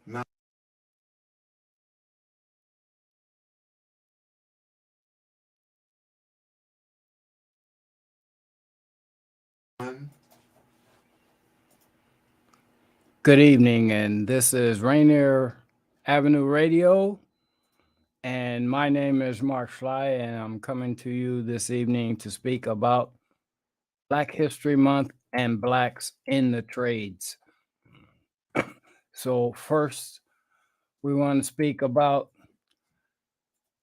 Now, Good evening, and this is Rainier Avenue Radio, and my name is Mark Schley, and I'm coming to you this evening to speak about Black History Month and Blacks in the Trades. So, first, we want to speak about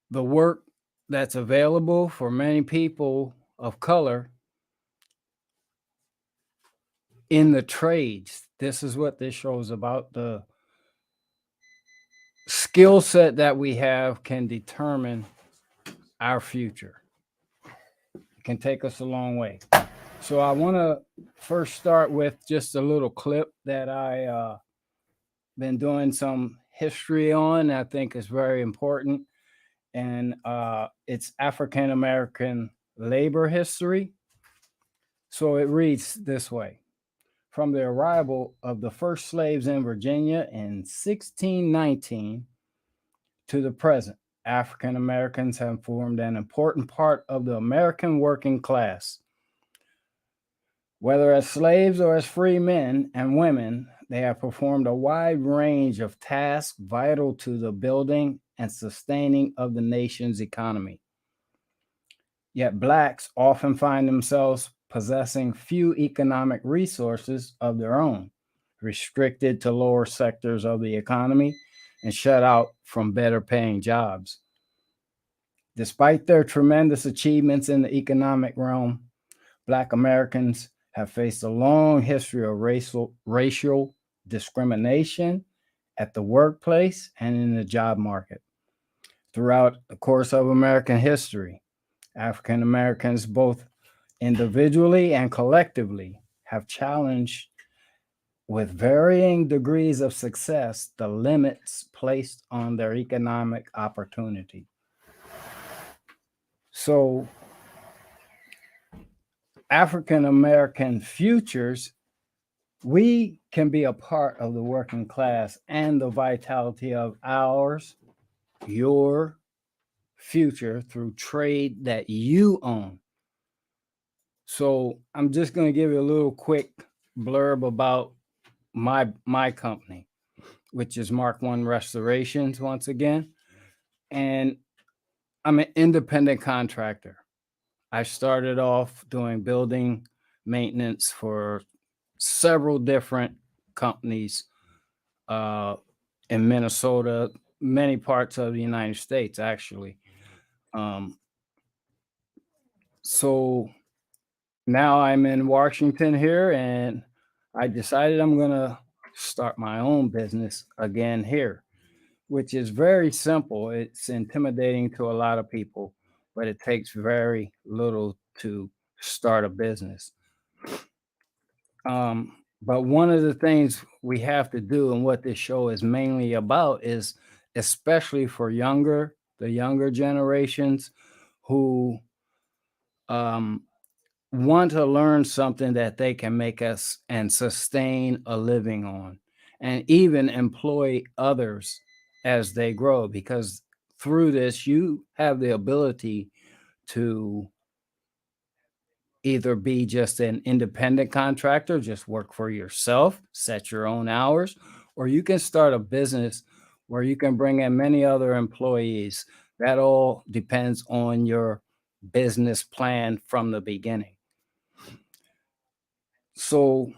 the work that's available for many people of color in the trades. This is what this show is about. The skill set that we have can determine our future. It can take us a long way. So I want to first start with just a little clip that I been doing some history on. I think is very important, and it's African American labor history. So it reads this way: From the arrival of the first slaves in Virginia in 1619 to the present, African Americans have formed an important part of the American working class. Whether as slaves or as free men and women, they have performed a wide range of tasks vital to the building and sustaining of the nation's economy. Yet, blacks often find themselves possessing few economic resources of their own, restricted to lower sectors of the economy, and shut out from better paying jobs. Despite their tremendous achievements in the economic realm, Black Americans have faced a long history of racial discrimination at the workplace and in the job market. Throughout the course of American history, African Americans, both individually and collectively, have challenged with varying degrees of success the limits placed on their economic opportunity. So, African American futures, we can be a part of the working class and the vitality of ours, your future through trade that you own. So I'm just going to give you a little quick blurb about my company, which is Mark One Restorations once again, and I'm an independent contractor. I started off doing building maintenance for several different companies uh, in Minnesota, many parts of the United States, actually. Um, so now I'm in Washington here, and I decided I'm going to start my own business again here, which is very simple. It's intimidating to a lot of people, but it takes very little to start a business. But one of the things we have to do, and what this show is mainly about, is especially for the younger generations who um, want to learn something that they can make us and sustain a living on, and even employ others as they grow, because through this, you have the ability to either be just an independent contractor, just work for yourself, set your own hours, or you can start a business where you can bring in many other employees. That all depends on your business plan from the beginning. So,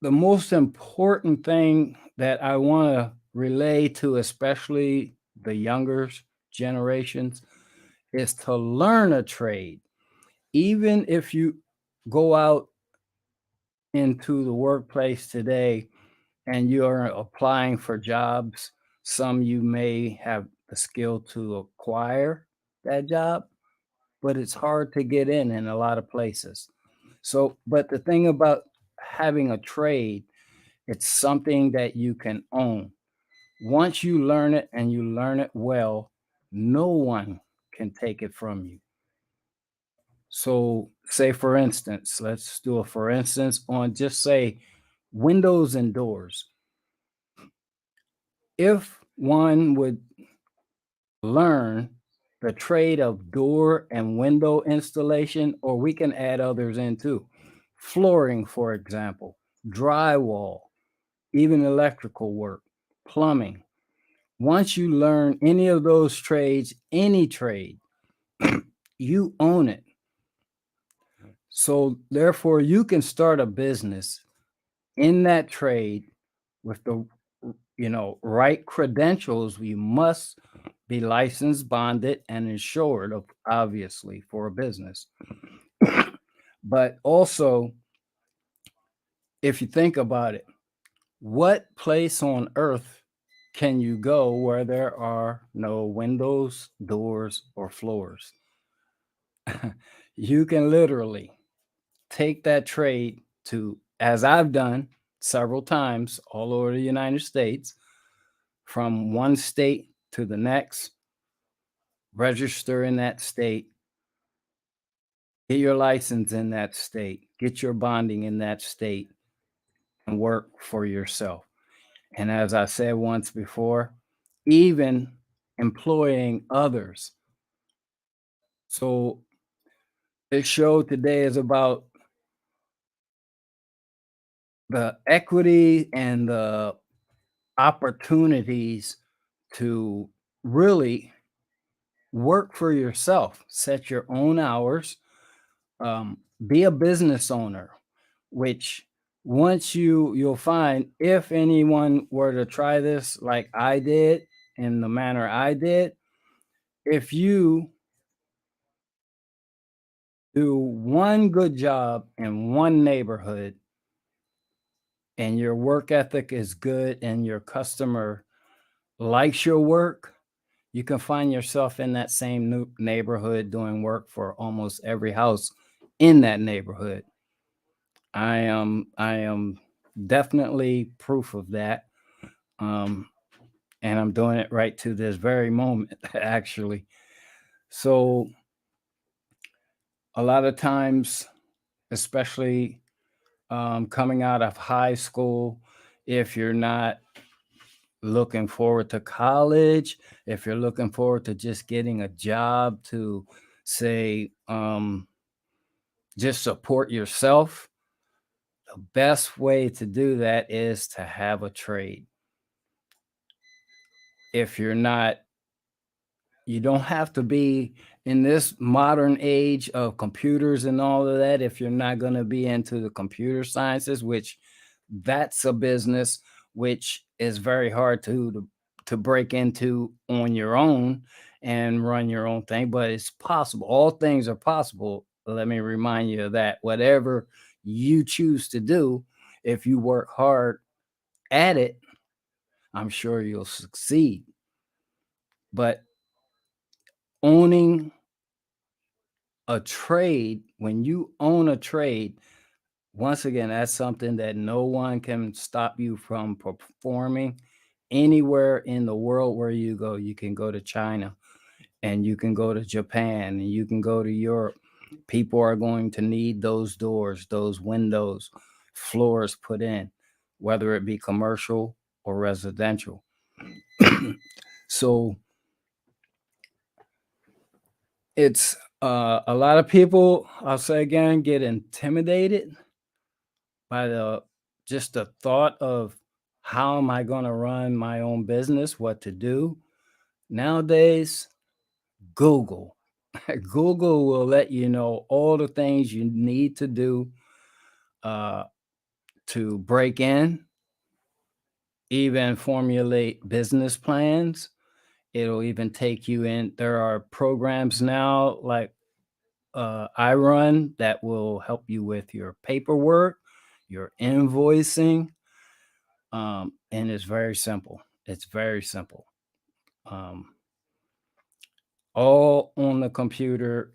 the most important thing that I want to relay to, especially the younger generations, is to learn a trade. Even if you go out into the workplace today and you're applying for jobs, some you may have the skill to acquire that job, but it's hard to get in a lot of places. So, but the thing about having a trade, it's something that you can own. Once you learn it and you learn it well, no one can take it from you. So, say for instance, let's do a for instance on just say windows and doors. if one would learn the trade of door and window installation, or we can add others in too. Flooring, for example, drywall, even electrical work, plumbing. Once you learn any of those trades, any trade, you own it. So therefore, you can start a business in that trade with the right credentials. You must be licensed, bonded, and insured, obviously, for a business. But also, if you think about it, what place on earth can you go where there are no windows, doors, or floors? You can literally take that trade to, as I've done several times all over the United States, from one state to the next, register in that state, get your license in that state, get your bonding in that state, and work for yourself. And as I said once before, even employing others. So this show today is about the equity and the opportunities to really work for yourself, set your own hours, be a business owner, which once you'll find, if anyone were to try this like I did, in the manner I did, if you do one good job in one neighborhood and your work ethic is good and your customer likes your work, you can find yourself in that same new neighborhood doing work for almost every house in that neighborhood. I am definitely proof of that. Um, and I'm doing it right to this very moment, actually. So a lot of times, especially coming out of high school, if you're not looking forward to college, if you're looking forward to just getting a job to say, just support yourself, the best way to do that is to have a trade. If you're not, you don't have to be in this modern age of computers and all of that. If you're not going to be into the computer sciences, which that's a business which is very hard to break into on your own and run your own thing, but it's possible. All things are possible. Let me remind you of that. Whatever you choose to do, if you work hard at it, I'm sure you'll succeed. But owning a trade, when you own a trade, once again, that's something that no one can stop you from performing anywhere in the world where you go. You can go to China and you can go to Japan and you can go to Europe. People are going to need those doors, those windows, floors put in, whether it be commercial or residential. So it's a lot of people, I'll say again, get intimidated by the thought of, how am I going to run my own business, what to do. Nowadays, Google. Google will let you know all the things you need to do uh, to break in, even formulate business plans. It'll even take you in. There are programs now like I run that will help you with your paperwork, your invoicing, and it's very simple. It's very simple. Um, all on the computer,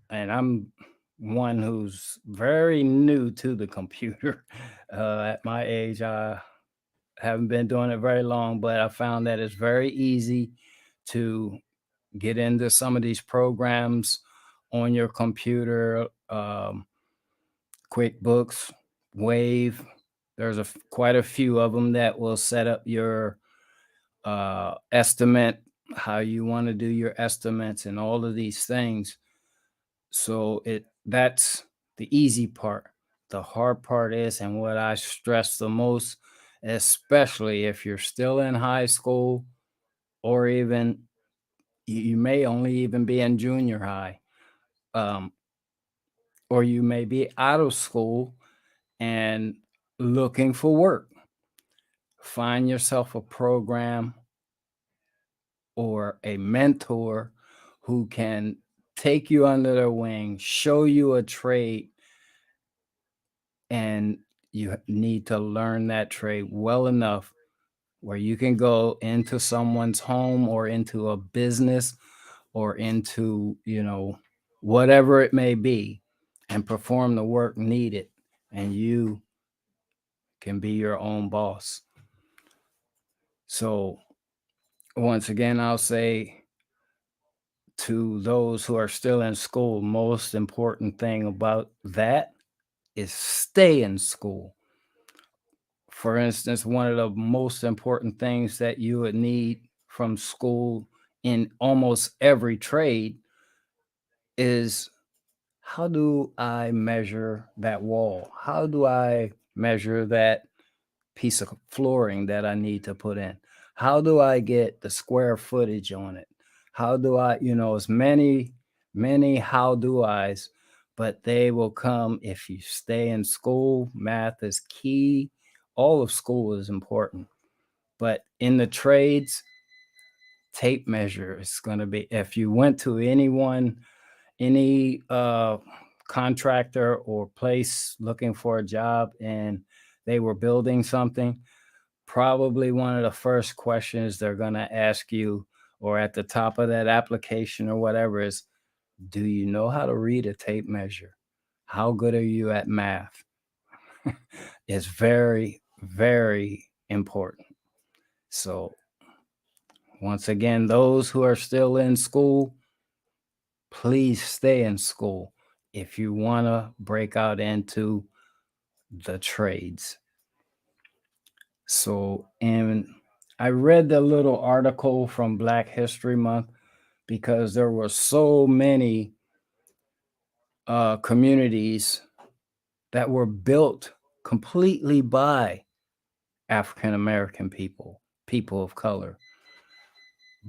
and I'm one who's very new to the computer. At my age, I haven't been doing it very long, but I found that it's very easy to get into some of these programs on your computer. QuickBooks, Wave. There's quite a few of them that will set up your estimate, how you want to do your estimates, and all of these things. So that's the easy part. The hard part is, and what I stress the most, especially if you're still in high school, or even you may only even be in junior high, um, or you may be out of school and looking for work. Find yourself a program or a mentor who can take you under their wing, show you a trade, and you need to learn that trade well enough where you can go into someone's home or into a business or into, whatever it may be, and perform the work needed, and you can be your own boss. So once again, I'll say to those who are still in school, most important thing about that is stay in school. For instance, one of the most important things that you would need from school in almost every trade is, how do I measure that wall? How do I measure that piece of flooring that I need to put in? How do I get the square footage on it? How do I, as many how do I's, but they will come if you stay in school. Math is key. All of school is important. But in the trades, tape measure is going to be, if you went to any contractor or place looking for a job and they were building something, probably one of the first questions they're going to ask you, or at the top of that application or whatever, is, do you know how to read a tape measure? How good are you at math? It's very, very important. So, once again, those who are still in school, please stay in school if you want to break out into the trades. So, and I read the little article from Black History Month because there were so many communities that were built completely by African American people, people of color,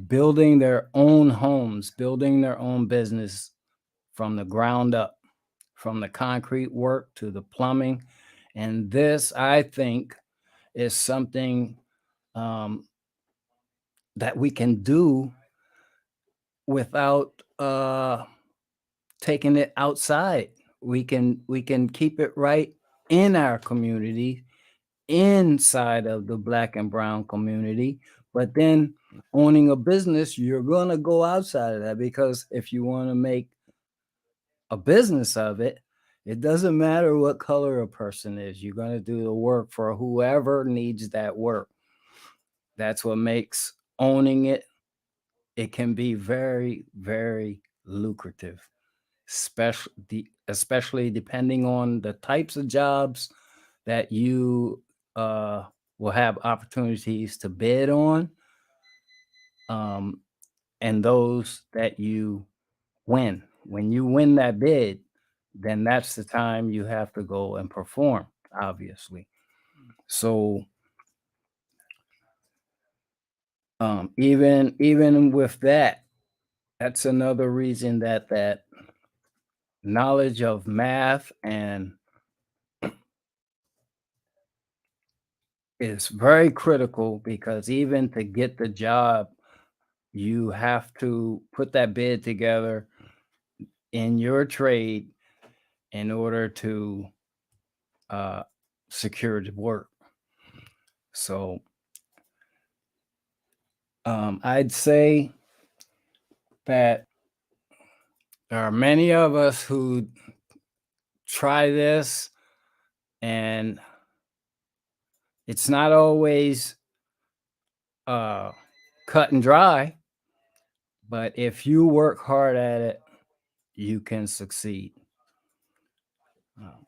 building their own homes, building their own business from the ground up, from the concrete work to the plumbing. And this, I think, is something um, that we can do without taking it outside. We can keep it right in our community, inside of the Black and brown community. But then owning a business, you're gonna go outside of that, because if you want to make a business of it, it doesn't matter what color a person is. You're going to do the work for whoever needs that work. That's what makes owning it. It can be very, very lucrative, especially depending on the types of jobs that you will have opportunities to bid on, um, and those that you win. When you win that bid, then that's the time you have to go and perform, obviously. So even with that, that's another reason that knowledge of math and is very critical, because even to get the job, you have to put that bid together in your trade in order to uh, secure the work. So I'd say that there are many of us who try this, and it's not always uh, cut and dry, but if you work hard at it, you can succeed. Um,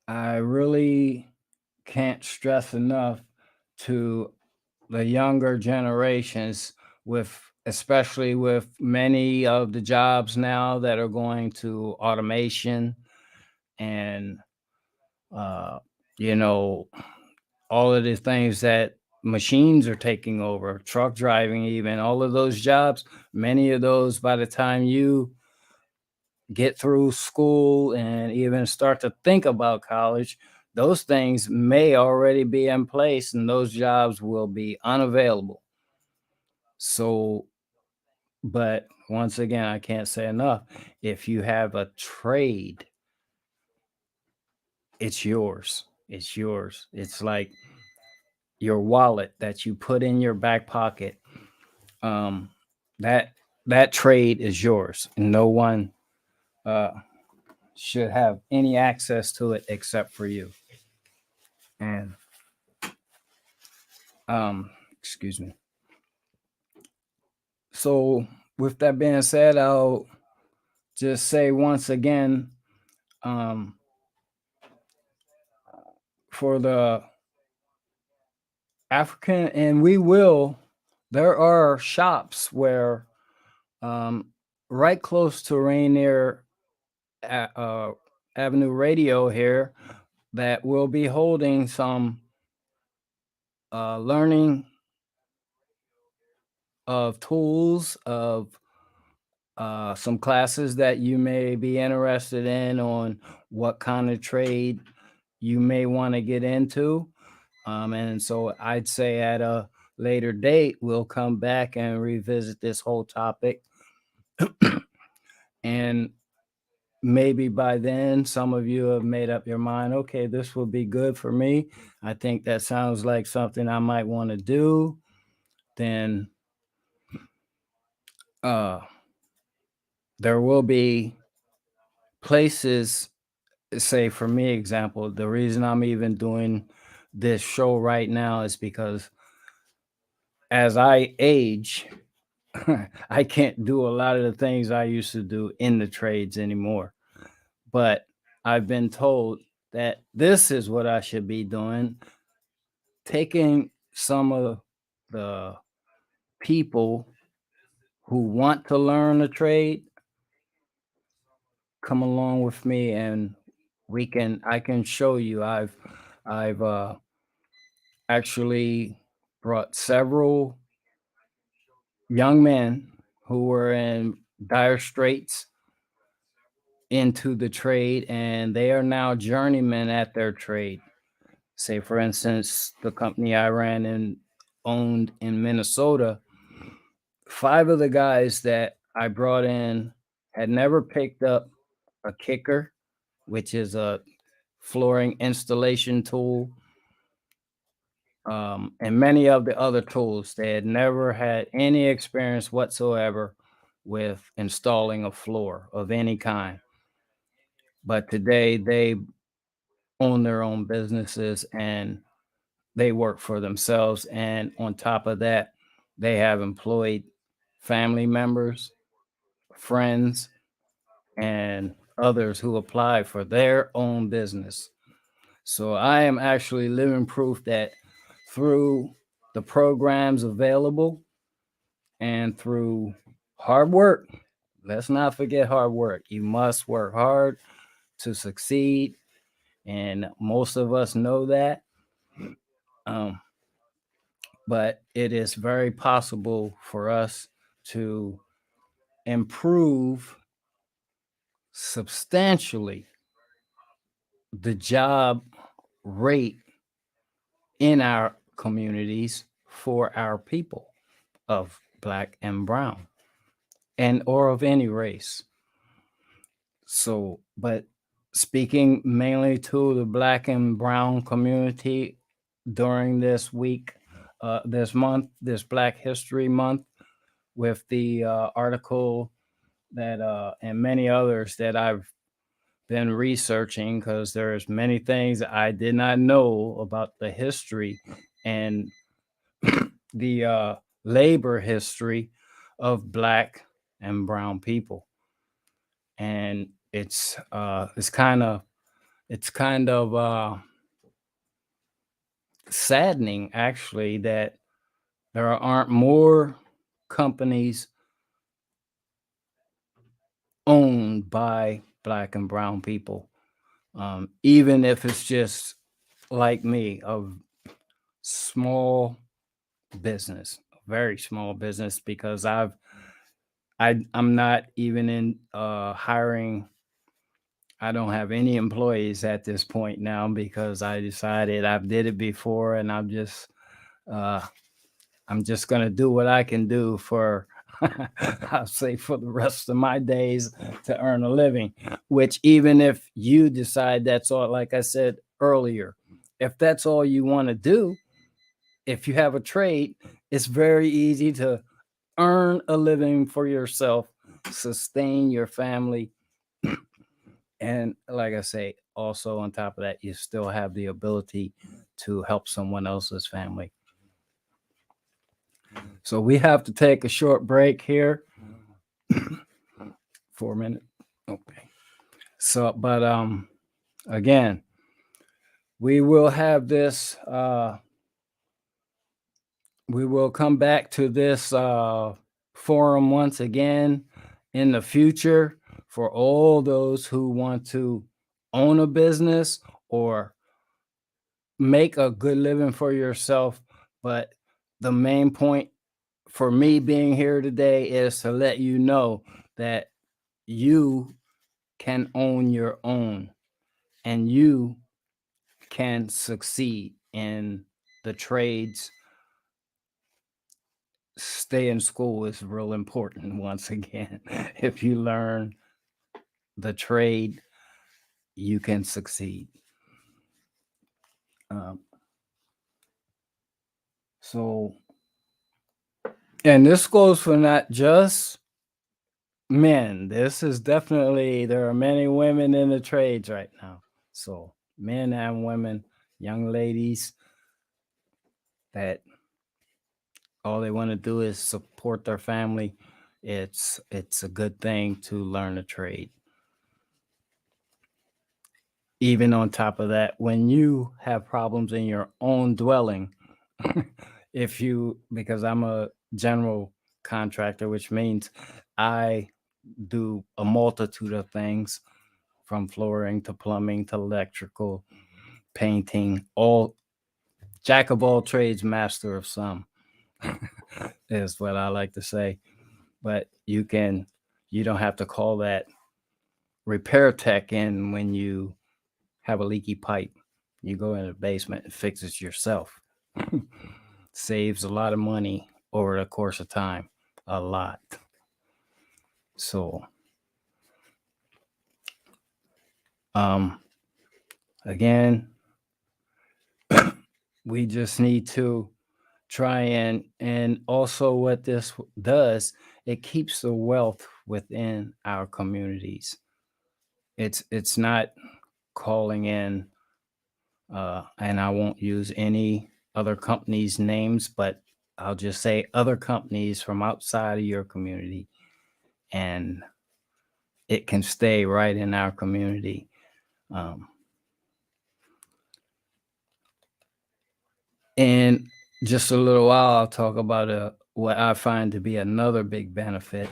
I really can't stress enough to the younger generations, with especially with many of the jobs now that are going to automation, and uh, you know, all of the things that machines are taking over, truck driving, even all of those jobs, many of those, by the time you get through school and even start to think about college, those things may already be in place and those jobs will be unavailable. So, but once again, I can't say enough. If you have a trade, it's yours. It's yours. It's like your wallet that you put in your back pocket. Um, that that trade is yours. And no one uh, should have any access to it except for you. And excuse me. So, with that being said, I'll just say once again, um, for the African, and we will, there are shops where, um, right close to Rainier Avenue Radio here, that will be holding some learning of tools, of some classes that you may be interested in on what kind of trade you may want to get into. And so I'd say at a later date, we'll come back and revisit this whole topic. And maybe by then, some of you have made up your mind, okay, this will be good for me. I think that sounds like something I might want to do. Then uh, there will be places, say for me, example, the reason I'm even doing this show right now is because as I age, I can't do a lot of the things I used to do in the trades anymore. But I've been told that this is what I should be doing, taking some of the people who want to learn a trade, come along with me, and I can show you. I've actually brought several young men who were in dire straits into the trade, and they are now journeymen at their trade. Say, for instance, the company I ran and owned in Minnesota, 5 of the guys that I brought in had never picked up a kicker, which is a flooring installation tool, and many of the other tools. They had never had any experience whatsoever with installing a floor of any kind. But today they own their own businesses and they work for themselves. And on top of that, they have employed family members, friends, and others who apply for their own business. So I am actually living proof that through the programs available and through hard work, let's not forget hard work. You must work hard to succeed. And most of us know that. Um, but it is very possible for us to improve substantially the job rate in our communities for our people of Black and brown, and or of any race. So, but speaking mainly to the Black and brown community during this week, this month, this Black History Month, with the article that and many others that I've been researching, because there's many things I did not know about the history and the labor history of Black and brown people. And it's kind of saddening, actually, that there aren't more companies owned by Black and brown people, even if it's just like me, a small business, a very small business, because I'm not even in hiring. I don't have any employees at this point now because I decided I've did it before, and I'm just gonna do what I can do for I'll say for the rest of my days to earn a living. Which, even if you decide that's all, like I said earlier, if that's all you want to do, if you have a trade, it's very easy to earn a living for yourself, sustain your family. And like I say, also on top of that, you still have the ability to help someone else's family. So we have to take a short break here. 4 minutes. Okay. So, but again, we will have this, we will come back to this forum once again in the future for all those who want to own a business or make a good living for yourself. But the main point for me being here today is to let you know that you can own your own and you can succeed in the trades. Stay in school is real important. Once again, if you learn the trade, you can succeed. So, and this goes for not just men. This is definitely, there are many women in the trades right now. So men and women, young ladies that all they want to do is support their family. It's a good thing to learn a trade. Even on top of that, when you have problems in your own dwelling, because I'm a general contractor, which means I do a multitude of things from flooring to plumbing to electrical, painting, all jack of all trades, master of some is what I like to say. But you don't have to call that repair tech in when you have a leaky pipe. You go in the basement and fix it yourself. Saves a lot of money over the course of time, a lot. So, again, we just need to try and also what this does, it keeps the wealth within our communities. It's not calling in, and I won't use any other companies' names, but I'll just say other companies from outside of your community, and it can stay right in our community. And just a little while, I'll talk about what I find to be another big benefit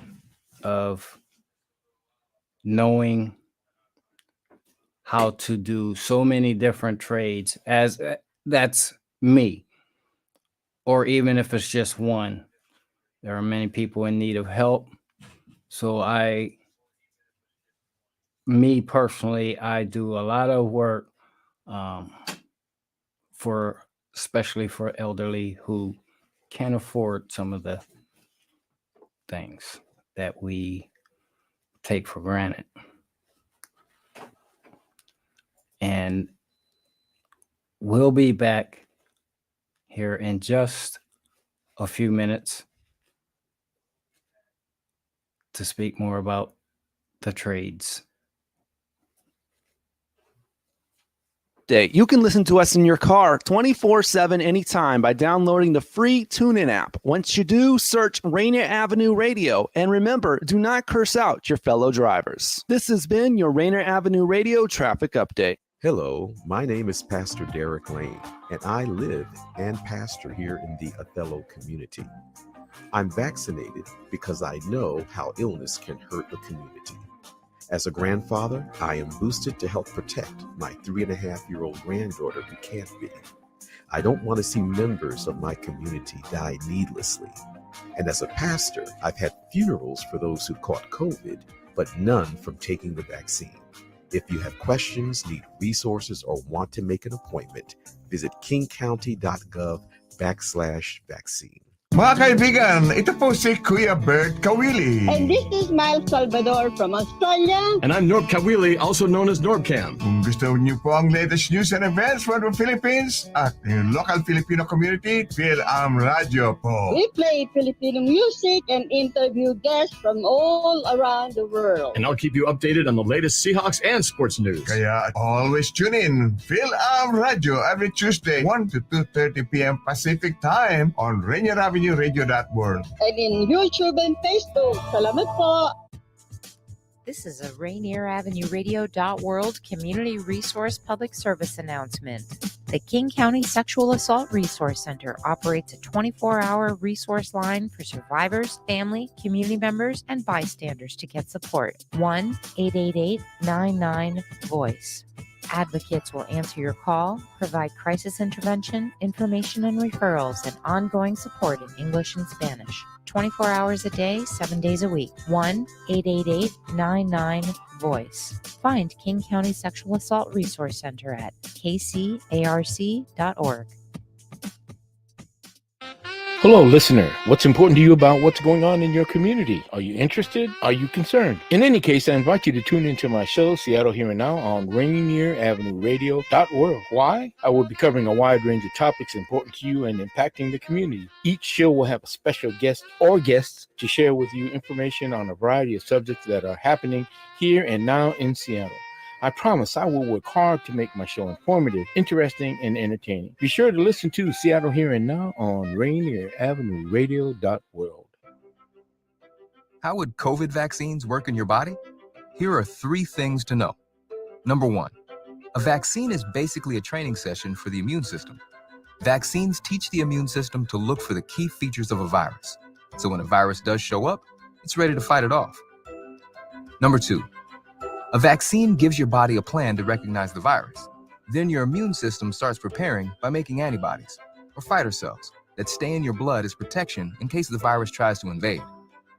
of knowing how to do so many different trades, as that's me, or even if it's just one. There are many people in need of help. So me personally, I do a lot of work especially for elderly who can't afford some of the things that we take for granted. And we'll be back here in just a few minutes to speak more about the trades. You can listen to us in your car 24/7 anytime by downloading the free TuneIn app. Once you do, search Rainier Avenue Radio. And remember, do not curse out your fellow drivers. This has been your Rainier Avenue Radio Traffic Update. Hello, my name is Pastor Derek Lane, and I live and pastor here in the Othello community. I'm vaccinated because I know how illness can hurt a community. As a grandfather, I am boosted to help protect my 3.5-year-old granddaughter who can't be. I don't want to see members of my community die needlessly. And as a pastor, I've had funerals for those who caught COVID, but none from taking the vaccine. If you have questions, need resources, or want to make an appointment, visit kingcounty.gov/vaccine. Mga kaibigan, ito po si Kuya Bert Kawili. And this is Miles Salvador from Australia. And I'm Norb Kawili, also known as Norbcam. Kung gusto niyo po ang latest news and events from the Philippines at yung local Filipino community, PhilAm Radio po. We play Filipino music and interview guests from all around the world. And I'll keep you updated on the latest Seahawks and sports news. Kaya always tune in PhilAm Radio every Tuesday, 1 to 2:30 p.m. Pacific Time on Rainier Avenue Radio.world. And in YouTube and Facebook. Salamat po. This is a Rainier Avenue Radio.world community resource public service announcement. The King County Sexual Assault Resource Center operates a 24-hour resource line for survivors, family, community members, and bystanders to get support. 1-888-99-VOICE. Advocates will answer your call, provide crisis intervention, information and referrals, and ongoing support in English and Spanish. 24 hours a day, 7 days a week. 1-888-99-VOICE. Find King County Sexual Assault Resource Center at kcarc.org. Hello, listener. What's important to you about what's going on in your community? Are you interested? Are you concerned? In any case, I invite you to tune into my show, Seattle Here and Now, on rainieravenueradio.world. Why? I will be covering a wide range of topics important to you and impacting the community. Each show will have a special guest or guests to share with you information on a variety of subjects that are happening here and now in Seattle. I promise I will work hard to make my show informative, interesting, and entertaining. Be sure to listen to Seattle Here and Now on rainieravenueradio.world. How would COVID vaccines work in your body? Here are 3 things to know. Number 1, a vaccine is basically a training session for the immune system. Vaccines teach the immune system to look for the key features of a virus. So when a virus does show up, it's ready to fight it off. Number 2, a vaccine gives your body a plan to recognize the virus. Then your immune system starts preparing by making antibodies, or fighter cells, that stay in your blood as protection in case the virus tries to invade.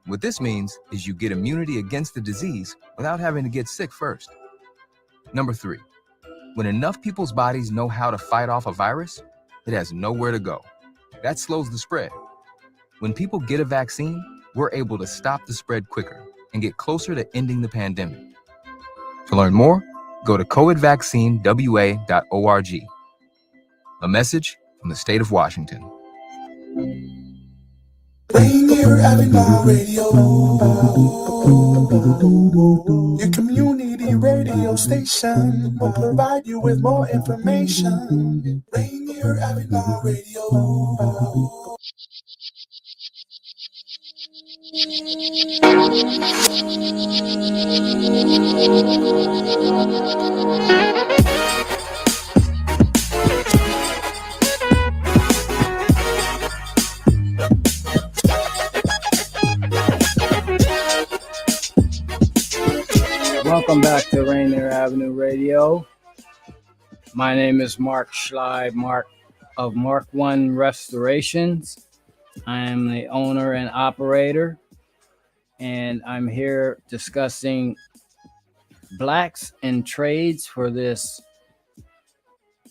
What this means is you get immunity against the disease without having to get sick first. Number 3, when enough people's bodies know how to fight off a virus, it has nowhere to go. That slows the spread. When people get a vaccine, we're able to stop the spread quicker and get closer to ending the pandemic. To learn more, go to covidvaccinewa.org. A message from the state of Washington. Rainier Avenue Radio, your community radio station will provide you with more information. Rainier Avenue Radio. Welcome back to Rainier Avenue Radio. My name is Mark Schley, of Mark One Restorations. I am the owner and operator, and I'm here discussing blacks in trades for this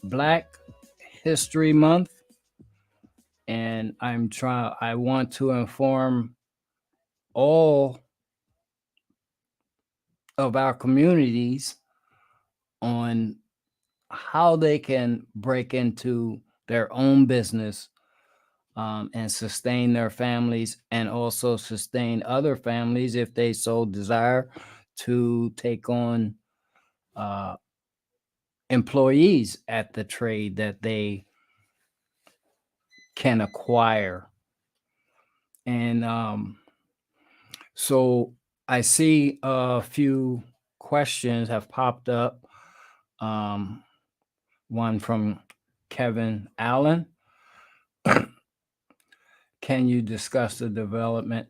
Black History Month. And I want to inform all of our communities on how they can break into their own business and sustain their families, and also sustain other families if they so desire to take on employees at the trade that they can acquire. And so I see a few questions have popped up One from Kevin Allen. Can you discuss the development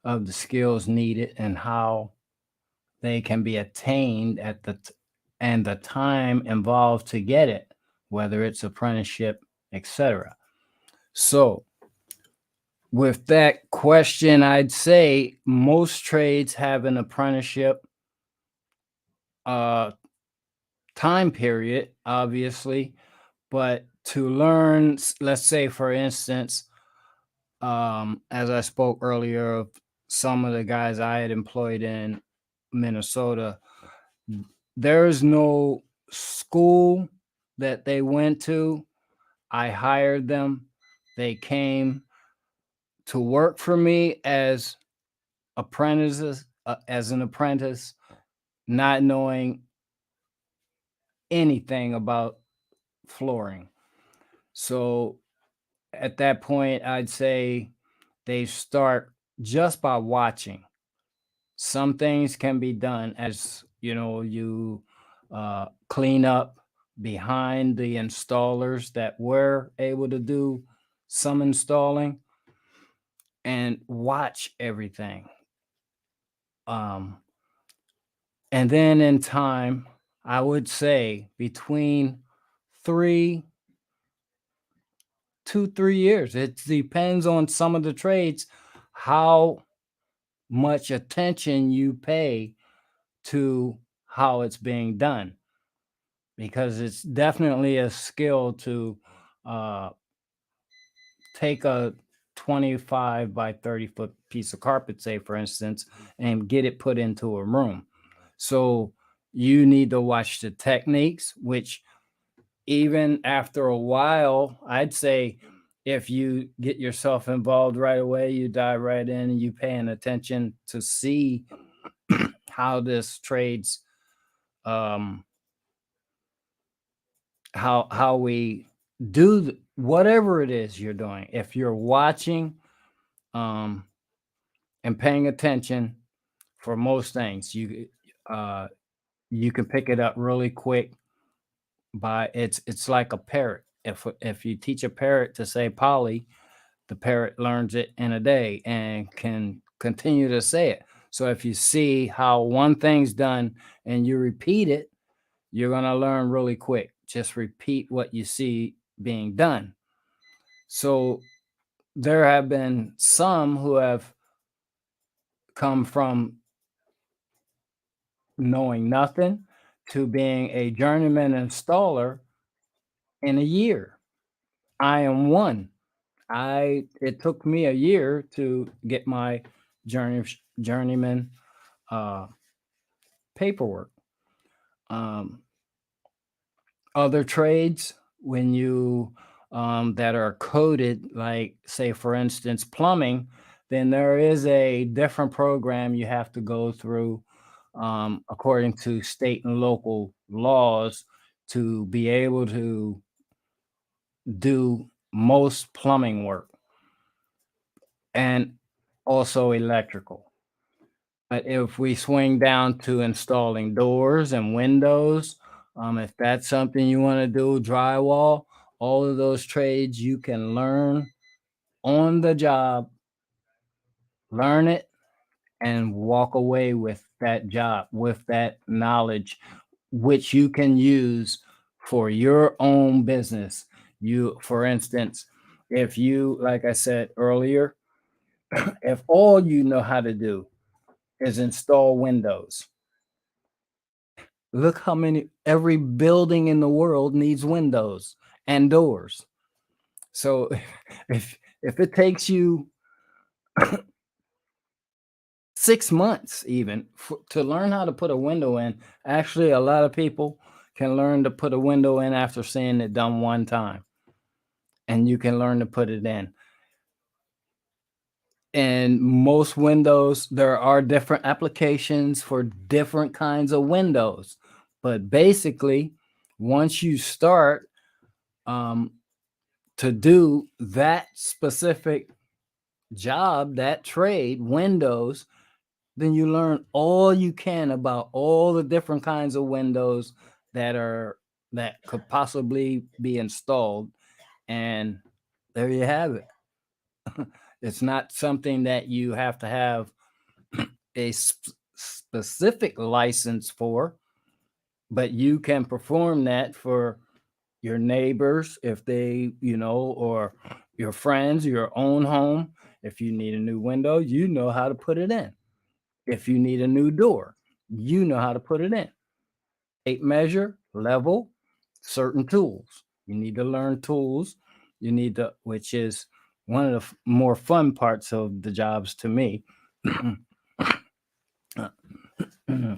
of the skills needed and how they can be attained and the time involved to get it, whether it's apprenticeship, etc. So with that question, I'd say most trades have an apprenticeship time period, obviously, but to learn, let's say, for instance, as I spoke earlier of some of the guys I had employed in Minnesota, there's no school that they went to. I hired them. They came to work for me as apprentices, as an apprentice, not knowing anything about flooring. So at that point, I'd say they start just by watching. Some things can be done as, you clean up behind the installers that were able to do some installing and watch everything. And then in time, I would say between 2-3 years. It depends on some of the trades, how much attention you pay to how it's being done, because it's definitely a skill to take a 25 by 30 foot piece of carpet, say for instance, and get it put into a room. So you need to watch the techniques, which even after a while, I'd say if you get yourself involved right away, you dive right in and you paying attention to see how this trades, how we do whatever it is you're doing. If you're watching and paying attention for most things, you can pick it up really quick. By it's like a parrot. If you teach a parrot to say Polly, the parrot learns it in a day and can continue to say it. So if you see how one thing's done and you repeat it, you're going to learn really quick. Just repeat what you see being done. So there have been some who have come from knowing nothing to being a journeyman installer in a year. I am one. It took me a year to get my journeyman paperwork. Other trades, when you that are coded, like say for instance plumbing, then there is a different program you have to go through according to state and local laws to be able to do most plumbing work and also electrical. But if we swing down to installing doors and windows, if that's something you want to do, drywall, all of those trades you can learn on the job, learn it, and walk away with that job, with that knowledge, which you can use for your own business. For instance, if you, like I said earlier, if all you know how to do is install windows, look how every building in the world needs windows and doors. So if it takes you 6 months even to learn how to put a window in, actually a lot of people can learn to put a window in after seeing it done one time, and you can learn to put it in. And most windows, there are different applications for different kinds of windows, but basically once you start to do that specific job, that trade, windows, then you learn all you can about all the different kinds of windows that could possibly be installed, and there you have it. It's not something that you have to have a specific license for, but you can perform that for your neighbors if they, or your friends, your own home. If you need a new window, you know how to put it in. If you need a new door, you know how to put it in. Tape measure, level, certain tools. You need to learn tools. You need to, which is one of the more fun parts of the jobs to me.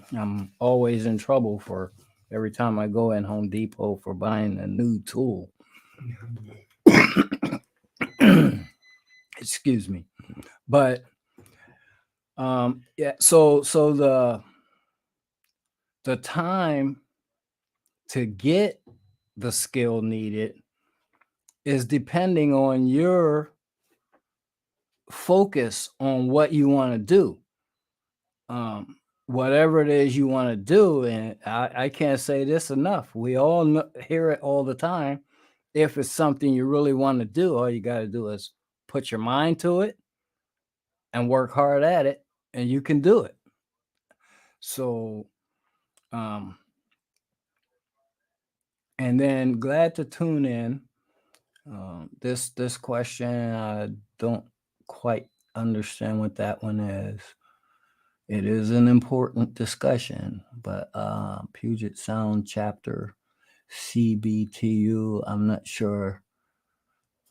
I'm always in trouble for every time I go in Home Depot for buying a new tool. Excuse me. But so the time to get the skill needed is depending on your focus on what you want to do. Whatever it is you want to do, and I can't say this enough. We all hear it all the time. If it's something you really want to do, all you got to do is put your mind to it and work hard at it, and you can do it. So, and then glad to tune in. This question, I don't quite understand what that one is. It is an important discussion, but Puget Sound chapter CBTU, I'm not sure.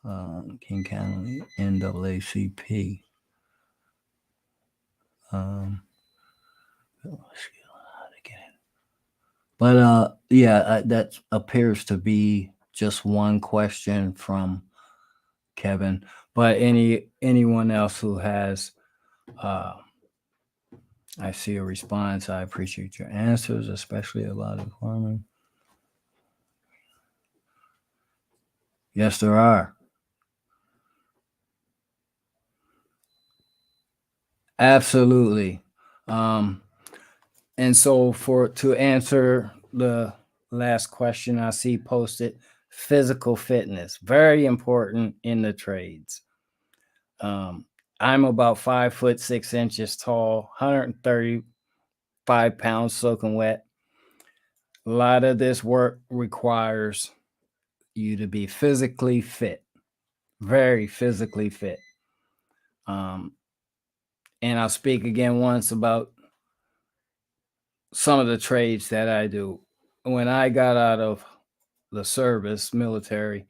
King County NAACP. But that appears to be just one question from Kevin. But anyone else who has I see a response. I appreciate your answers, especially about farming. Yes, there are. Absolutely. And so to answer the last question I see posted, physical fitness, very important in the trades. I'm about 5'6" tall, 135 pounds soaking wet. A lot of this work requires you to be physically fit, very physically fit. And I'll speak again once about some of the trades that I do. When I got out of the service, military,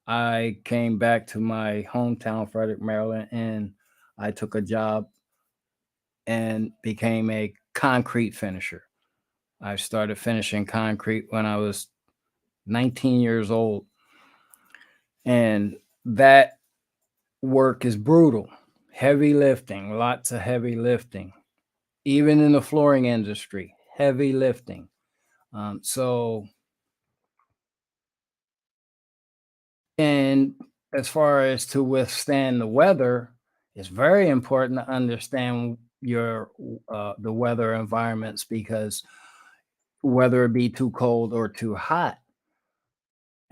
I came back to my hometown, Frederick, Maryland, and I took a job and became a concrete finisher. I started finishing concrete when I was 19 years old. And that work is brutal. Heavy lifting, lots of heavy lifting. Even in the flooring industry, heavy lifting. And as far as to withstand the weather, it's very important to understand the weather environments, because whether it be too cold or too hot,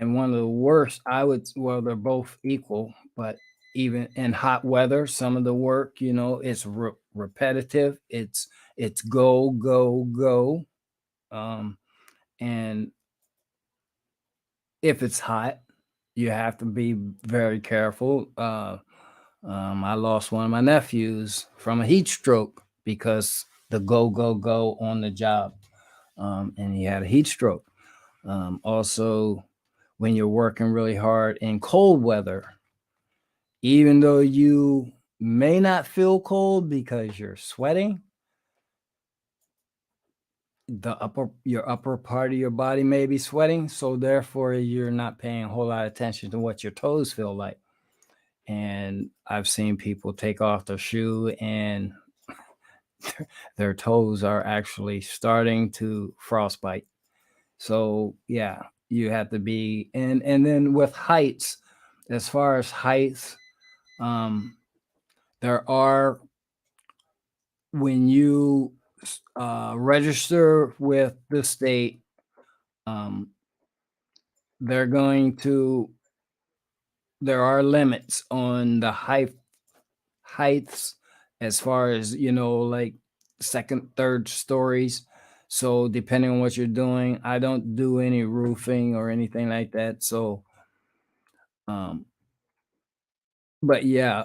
and one of the worst, they're both equal, but even in hot weather, some of the work, it's repetitive. It's go, go, go. And if it's hot, you have to be very careful. I lost one of my nephews from a heat stroke because the go, go, go on the job. And he had a heat stroke. Also, when you're working really hard in cold weather, even though you may not feel cold because you're sweating, your upper part of your body may be sweating, so therefore you're not paying a whole lot of attention to what your toes feel like. And I've seen people take off their shoe and their toes are actually starting to frostbite. So yeah, you have to be, and then with heights, as far as heights, there are, when you register with the state, They're going to, there are limits on the heights as far as, like second, third stories. So depending on what you're doing, I don't do any roofing or anything like that. So, but yeah,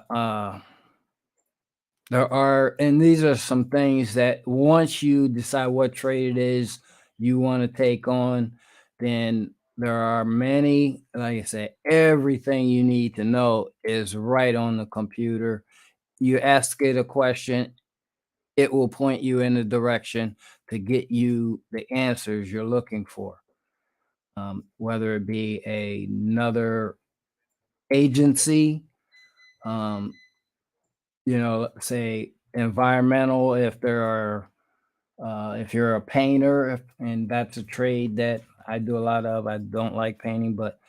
there are, and these are some things that once you decide what trade it is you want to take on, then there are many, like I said, everything you need to know is right on the computer. You ask it a question, it will point you in a direction to get you the answers you're looking for. Whether it be another agency, say environmental, if there are, if you're a painter, and that's a trade that I do a lot of. I don't like painting, but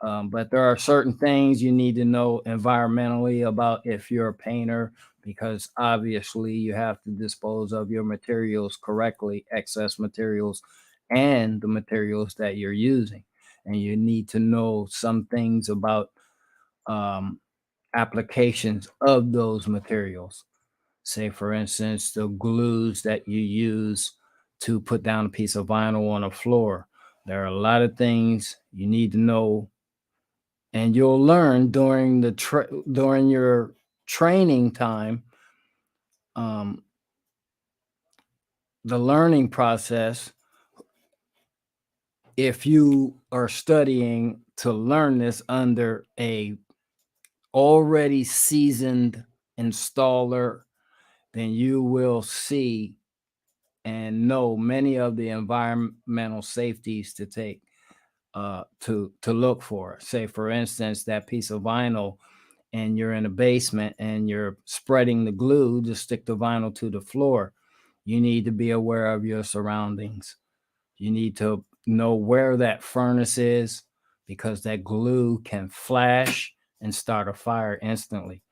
there are certain things you need to know environmentally about if you're a painter, because obviously you have to dispose of your materials correctly, excess materials, and the materials that you're using. And you need to know some things about applications of those materials. Say, for instance, the glues that you use to put down a piece of vinyl on a floor. There are a lot of things you need to know, and you'll learn during during your training time. The learning process, if you are studying to learn this under a already seasoned installer, then you will see and know many of the environmental safeties to take, to look for. Say, for instance, that piece of vinyl, and you're in a basement and you're spreading the glue to stick the vinyl to the floor. You need to be aware of your surroundings. You need to know where that furnace is, because that glue can flash and start a fire instantly.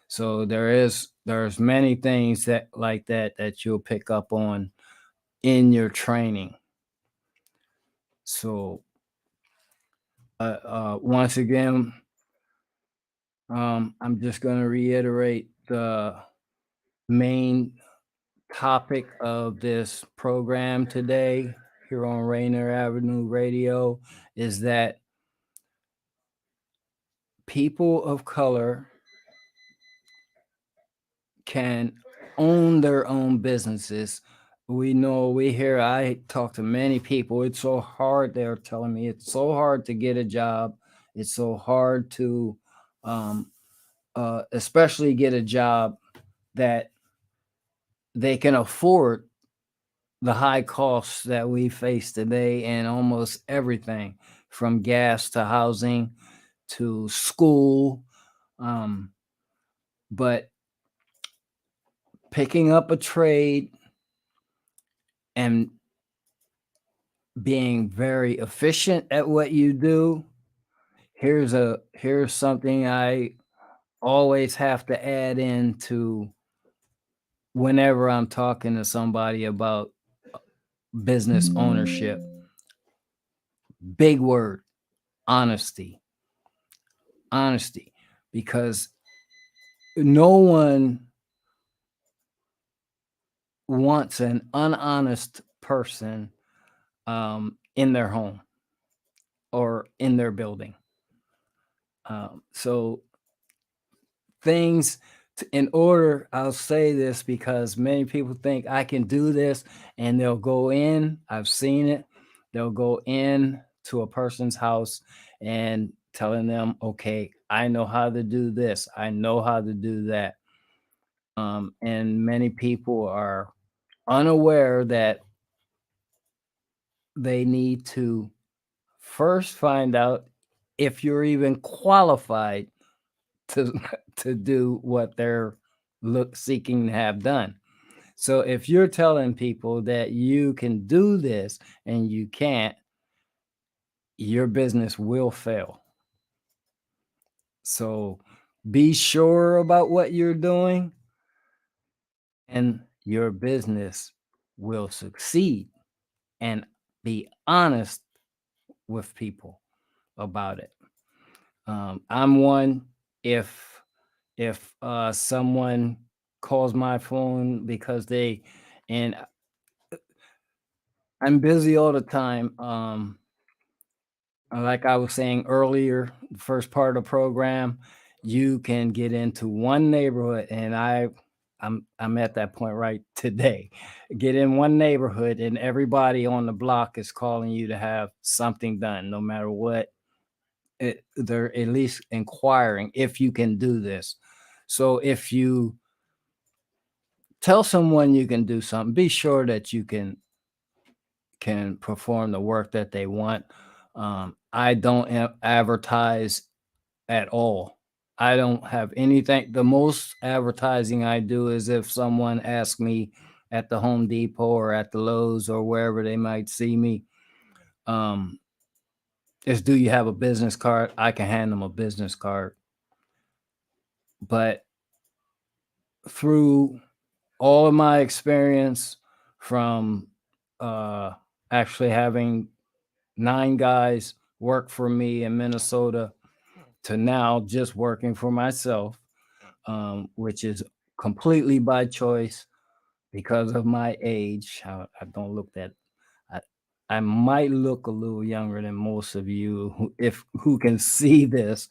So there's many things that like that you'll pick up on in your training. So once again, I'm just going to reiterate the main topic of this program today here on Rainier Avenue Radio is that people of color can own their own businesses. I talk to many people. It's so hard. They're telling me it's so hard to get a job. It's so hard to, especially get a job that they can afford the high costs that we face today, and almost everything from gas to housing to school. But picking up a trade and being very efficient at what you do, here's something I always have to add into whenever I'm talking to somebody about business ownership. Big word: honesty. Because no one wants an unhonest person in their home or in their building. So things in order, I'll say this because many people think I can do this, and they'll go in, I've seen it, they'll go in to a person's house and telling them, okay, I know how to do this, I know how to do that. And many people are unaware that they need to first find out if you're even qualified to do what they're seeking to have done. So if you're telling people that you can do this and you can't, your business will fail. So be sure about what you're doing, and your business will succeed. And be honest with people about it. I'm one, if someone calls my phone because and I'm busy all the time. Like I was saying earlier, the first part of the program, you can get into one neighborhood, and I'm at that point right today. Get in one neighborhood, and everybody on the block is calling you to have something done, no matter what. They're at least inquiring if you can do this. So if you tell someone you can do something, be sure that you can perform the work that they want. I don't advertise at all. I don't have anything. The most advertising I do is if someone asks me at the Home Depot or at the Lowe's or wherever they might see me, is, do you have a business card? I can hand them a business card. But through all of my experience, from actually having 9 guys work for me in Minnesota to now just working for myself, which is completely by choice because of my age. I don't look that. I might look a little younger than most of you who can see this.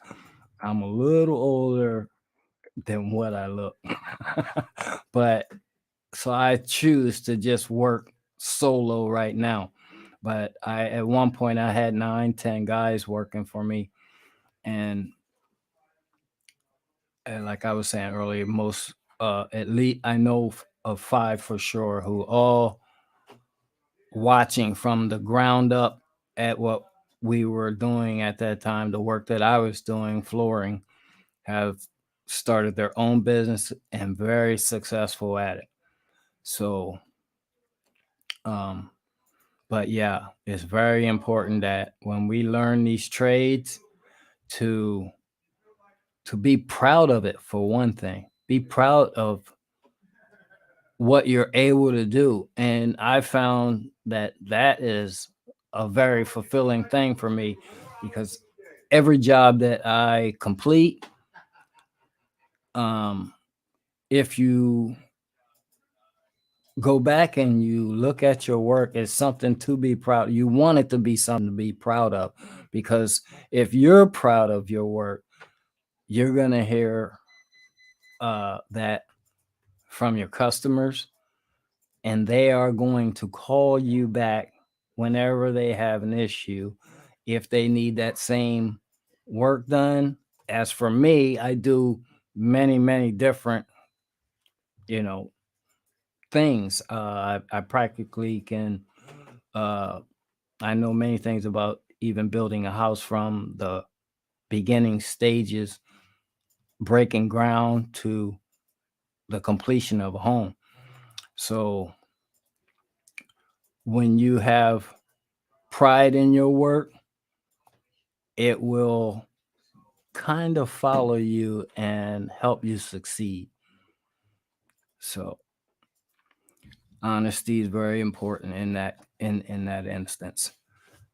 I'm a little older than what I look. But so I choose to just work solo right now. But at one point I had 9-10 guys working for me. And like I was saying earlier, most at least I know of 5 for sure who all watching from the ground up at what we were doing at that time, the work that I was doing, flooring, have started their own business and very successful at it. So, but yeah, it's very important that when we learn these trades to be proud of it, for one thing. Be proud of what you're able to do. And I found that is a very fulfilling thing for me, because every job that I complete, if you go back and you look at your work, it's something to be proud. You want it to be something to be proud of, because if you're proud of your work, you're going to hear that from your customers, and they are going to call you back whenever they have an issue, if they need that same work done. As for me, I do many, many different, things. I practically can, I know many things about even building a house, from the beginning stages, breaking ground, to the completion of a home. So when you have pride in your work, it will kind of follow you and help you succeed. So honesty is very important in that instance.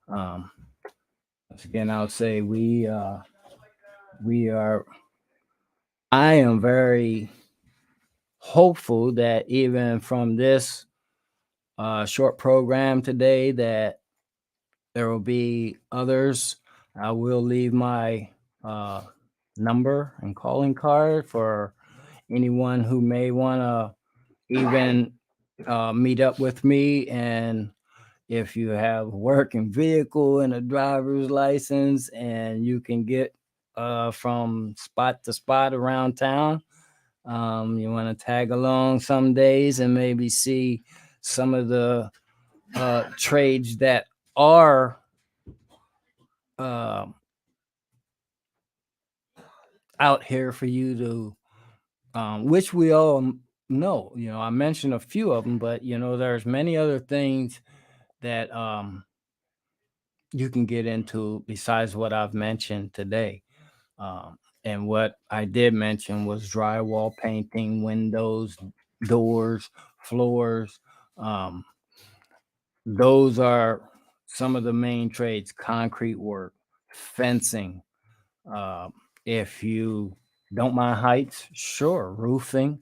Again, I would say I am very hopeful that even from this short program today, that there will be others. I will leave my number and calling card for anyone who may want to even meet up with me. And if you have a working vehicle and a driver's license, and you can get from spot to spot around town, you want to tag along some days and maybe see some of the trades that are out here for you to, which we all know. I mentioned a few of them, but there's many other things that you can get into besides what I've mentioned today. And what I did mention was drywall painting, windows, doors, floors. Those are some of the main trades: concrete work, fencing. If you don't mind heights, sure, roofing,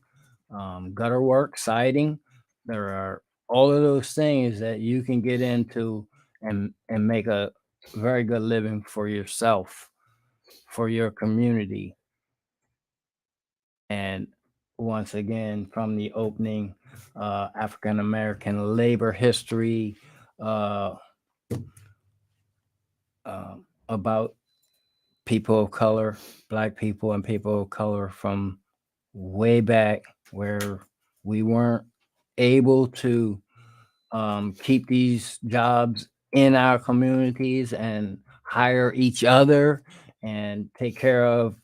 gutter work, siding. There are all of those things that you can get into and make a very good living for yourself, for your community. And once again, from the opening, African American labor history, about people of color, Black people and people of color from way back where we weren't able to keep these jobs in our communities and hire each other and take care of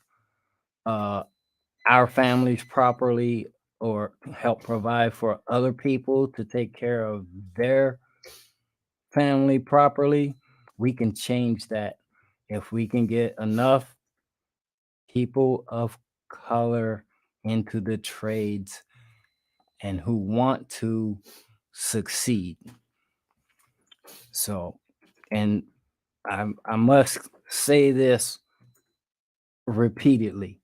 our families properly, or help provide for other people to take care of their family properly. We can change that if we can get enough people of color into the trades and who want to succeed. So, and I must say this repeatedly.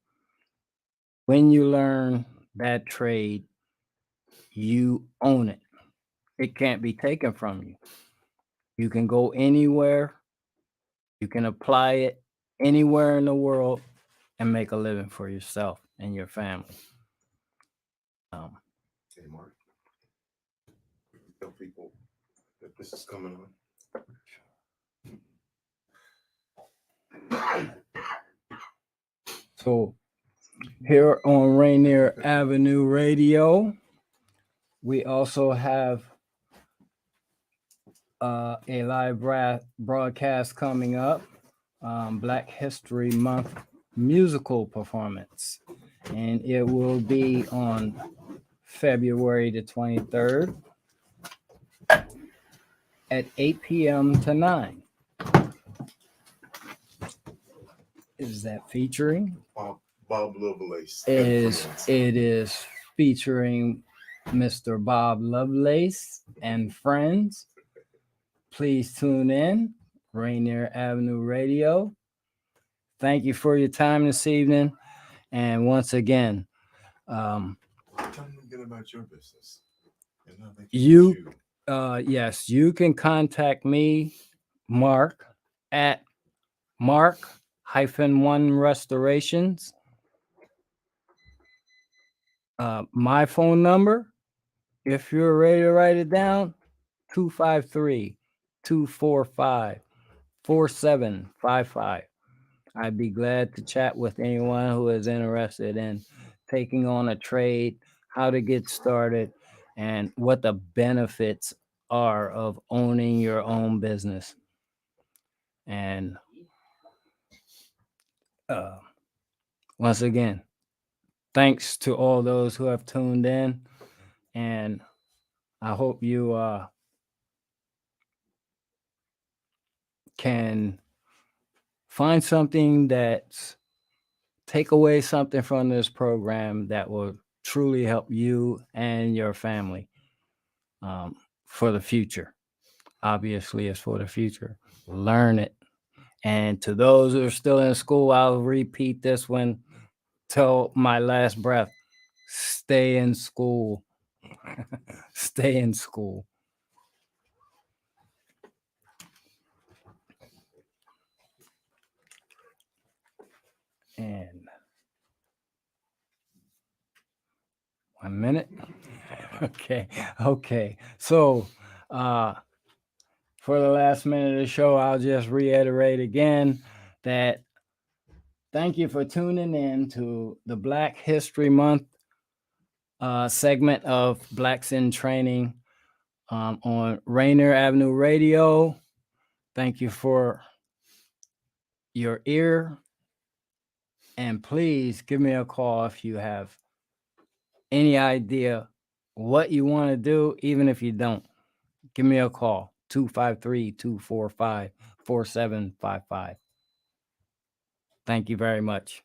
When you learn that trade, you own it. It can't be taken from you. You can go anywhere. You can apply it anywhere in the world and make a living for yourself and your family. Hey, Mark, tell people that this is coming on. So here on Rainier Avenue Radio, we also have a live broadcast coming up, Black History Month musical performance, and it will be on February the 23rd at 8 p.m. to 9. Is that featuring? Bob Lovelace. It is featuring Mr. Bob Lovelace and friends. Please tune in, Rainier Avenue Radio. Thank you for your time this evening. And once again, tell them again about your business. Yes, you can contact me, Mark, at Mark-1 Restorations. My phone number, if you're ready to write it down, 253-245-4755. I'd be glad to chat with anyone who is interested in taking on a trade, how to get started, and what the benefits are of owning your own business. And once again, thanks to all those who have tuned in, and I hope you can find something that's take away something from this program that will truly help you and your family for the future. Obviously, it's for the future. Learn it. And to those who are still in school, I'll repeat this one till my last breath. Stay in school. Stay in school. And 1 minute. Okay. So for the last minute of the show, I'll just reiterate again that thank you for tuning in to the Black History Month segment of Blacks in Training on Rainier Avenue Radio. Thank you for your ear. And please give me a call if you have any idea what you want to do, even if you don't. Give me a call, 253-245-4755. Thank you very much.